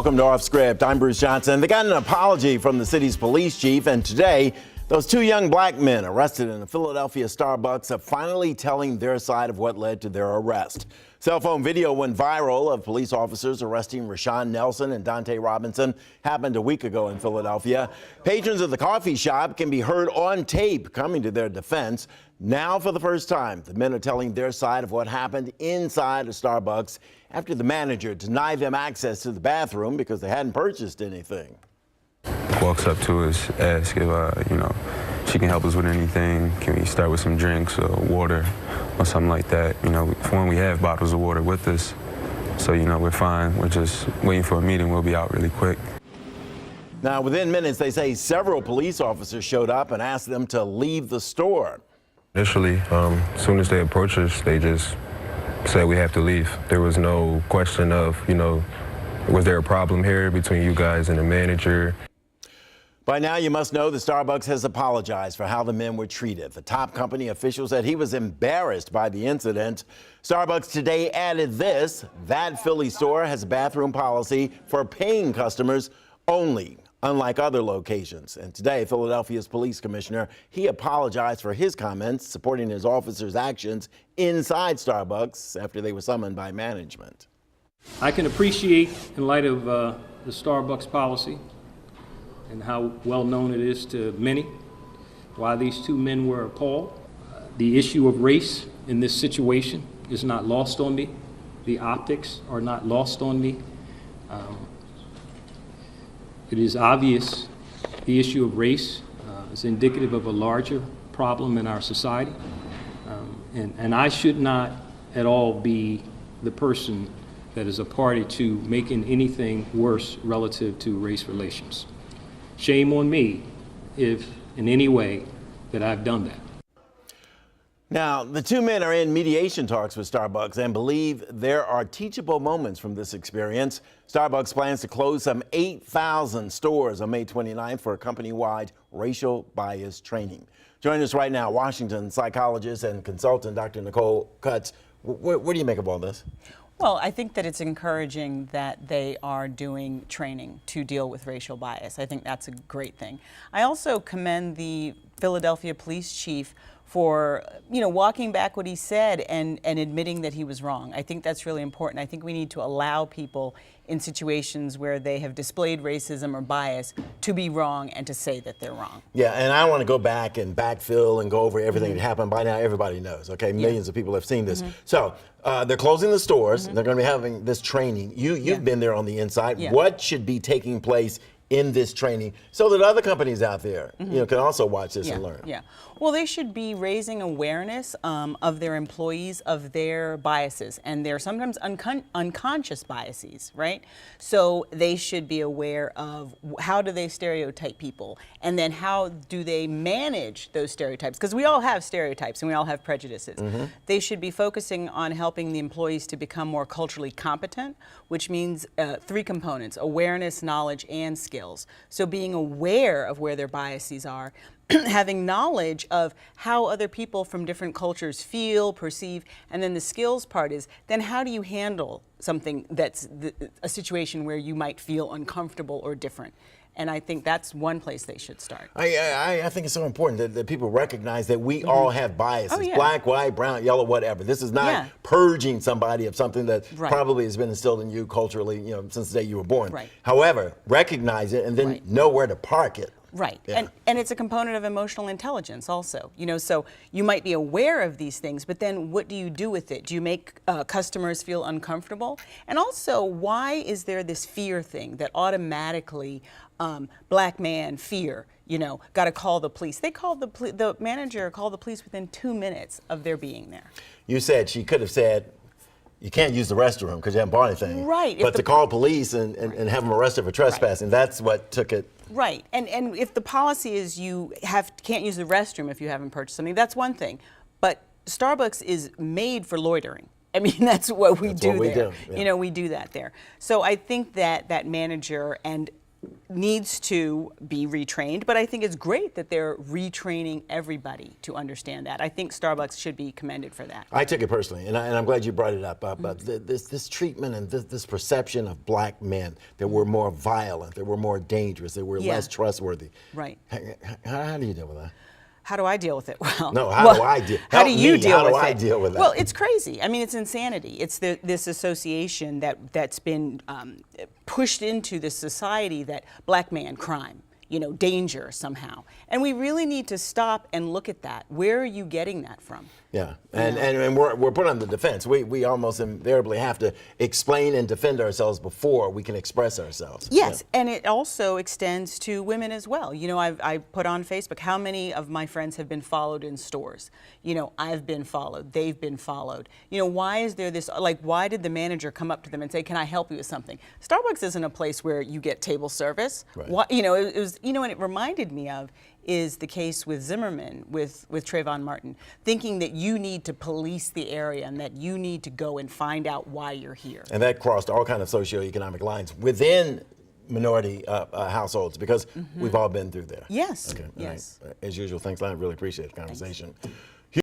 Welcome to Off Script. I'm Bruce Johnson. They got an apology from the city's police chief, and today, those two young black men arrested in a Philadelphia Starbucks are finally telling their side of what led to their arrest. Cell phone video went viral of police officers arresting Rashawn Nelson and Dante Robinson. Happened a week ago in Philadelphia. Patrons of the coffee shop can be heard on tape coming to their defense. Now, for the first time, the men are telling their side of what happened inside a Starbucks after the manager denied them access to the bathroom because they hadn't purchased anything. Walks up to us, asks if, she can help us with anything. Can we start with some drinks or water or something like that? For when we have bottles of water with us, so, we're fine. We're just waiting for a meeting. We'll be out really quick. Now, within minutes, they say several police officers showed up and asked them to leave the store. Initially, as soon as they approached us, they just said we have to leave. There was no question of, was there a problem here between you guys and the manager? By now, you must know the Starbucks has apologized for how the men were treated. The top company official said he was embarrassed by the incident. Starbucks today added this: that Philly store has a bathroom policy for paying customers only, unlike other locations. And today, Philadelphia's police commissioner, he apologized for his comments supporting his officers' actions inside Starbucks after they were summoned by management. I can appreciate, in light of the Starbucks policy and how well known it is to many, why these two men were appalled. The issue of race in this situation is not lost on me. The optics are not lost on me. It is obvious the issue of race is indicative of a larger problem in our society. And I should not at all be the person that is a party to making anything worse relative to race relations. Shame on me if in any way that I've done that. Now, the two men are in mediation talks with Starbucks and believe there are teachable moments from this experience. Starbucks plans to close some 8,000 stores on May 29th for a company-wide racial bias training. Joining us right now, Washington psychologist and consultant Dr. Nicole Cutts. What do you make of all this? Well, I think that it's encouraging that they are doing training to deal with racial bias. I think that's a great thing. I also commend the Philadelphia police chief for, walking back what he said and admitting that he was wrong. I think that's really important. I think we need to allow people in situations where they have displayed racism or bias to be wrong and to say that they're wrong. Yeah, and I want to go back and backfill and go over everything that happened. By now, everybody knows, okay? Millions of people have seen this. So they're closing the stores. They're going to be having this training. You've been there on the inside. What should be taking place in this training so that other companies out there can also watch this and learn? Well, they should be raising awareness of their employees, of their biases, and they're sometimes unconscious biases, right? So they should be aware of how do they stereotype people, and then how do they manage those stereotypes, because we all have stereotypes and we all have prejudices. They should be focusing on helping the employees to become more culturally competent, which means three components: awareness, knowledge, and skills. So being aware of where their biases are, having knowledge of how other people from different cultures feel, perceive, and then the skills part is, then how do you handle something that's a situation where you might feel uncomfortable or different? And I think that's one place they should start. I think it's so important that people recognize that we all have biases, black, white, brown, yellow, whatever. This is not purging somebody of something that probably has been instilled in you culturally, since the day you were born. However, recognize it and then know where to park it. And it's a component of emotional intelligence also. So you might be aware of these things, but then what do you do with it? Do you make customers feel uncomfortable? And also, why is there this fear thing that automatically black man, fear, got to call the police? They called the manager called the police within 2 minutes of their being there. You said she could have said, you can't use the restroom because you haven't bought anything. But to call police and have them arrested for trespassing, that's what took it. And if the policy is you can't use the restroom if you haven't purchased something, that's one thing. But Starbucks is made for loitering. I mean, that's what we do there. We do that there. So I think that that manager and needs to be retrained, but I think it's great that they're retraining everybody to understand that. I think Starbucks should be commended for that. I took it personally, and I'm glad you brought it up. But this treatment and this perception of black men that were more violent, that were more dangerous, that were Yeah. less trustworthy. Right. How do you deal with that? How do I deal with it? Well, No, how do I deal? How do Help you me. deal How with do it? I deal with that? Well, it's crazy. I mean, it's insanity. It's this association that's been pushed into this society that black man crime, danger somehow. And we really need to stop and look at that. Where are you getting that from? Yeah, and we're put on the defense. We almost invariably have to explain and defend ourselves before we can express ourselves. Yes, and it also extends to women as well. I put on Facebook how many of my friends have been followed in stores. I've been followed, they've been followed. Why is there this, why did the manager come up to them and say, can I help you with something? Starbucks isn't a place where you get table service. Right. Why, it was, and it reminded me of is the case with Zimmerman, with Trayvon Martin, thinking that you need to police the area and that you need to go and find out why you're here. And that crossed all kind of socioeconomic lines within minority households, because we've all been through there. Yes, Okay, all yes. right. As usual, thanks. I really appreciate the conversation.